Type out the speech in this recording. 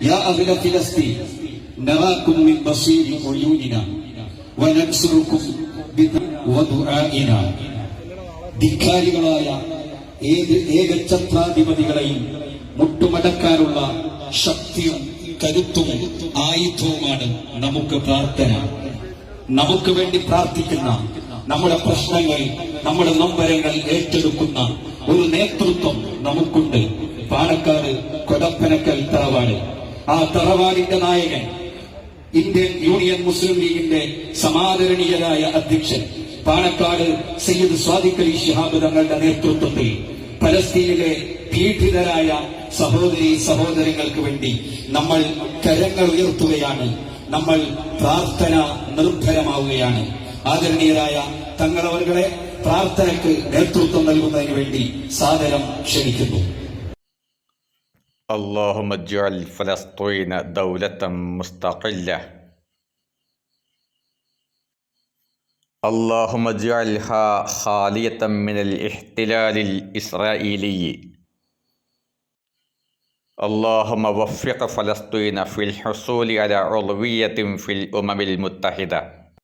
യാ അഹ്ല ഫിലസ്തീൻ നറാകും മിൻ ബസീരി ഉയൂനിനാ വനൻസുറുകും ബിദുആഇനാ. ധിക്കാരികളായ ഏകഛത്രാധിപതികളെയും മുട്ടുമടക്കാനുള്ള ശക്തിയും കരുത്തും ആയുധവുമാണ് നമുക്ക് പ്രാർത്ഥന. നമുക്ക് വേണ്ടി പ്രാർത്ഥിക്കുന്ന, നമ്മുടെ പ്രശ്നങ്ങൾ, നമ്മുടെ നൊമ്പരങ്ങൾ ഏറ്റെടുക്കുന്ന ഒരു നേതൃത്വം നമുക്കുണ്ട്. പാണക്കാട് കൊടപ്പനക്കൽ തറവാട്. ആ തറവാടിന്റെ നായകൻ, ഇന്ത്യൻ യൂണിയൻ മുസ്ലിം ലീഗിന്റെ സമാദരണീയരായ അധ്യക്ഷൻ പാണക്കാട് സയ്യിദ് സ്വാദിഖ് അലി ശിഹാബ് തങ്ങളുടെ നേതൃത്വത്തിൽ പലസ്തീനിലെ പീഡിതരായ സഹോദരീ സഹോദരങ്ങൾക്ക് വേണ്ടി നമ്മൾ കരങ്ങൾ ഉയർത്തുകയാണ്. നമ്മൾ പ്രാർത്ഥന നിർഭരമാവുകയാണ്. ആദരണീയരായ തങ്ങളവരുടെ പ്രാർത്ഥനയ്ക്ക് നേതൃത്വം നൽകുന്നതിന് വേണ്ടി സാദരം ക്ഷണിക്കുന്നു. اللهم اجعل فلسطين دولة مستقلة. اللهم اجعلها خالية من الاحتلال الإسرائيلي. اللهم وفق فلسطين في الحصول على عضوية في الأمم المتحدة.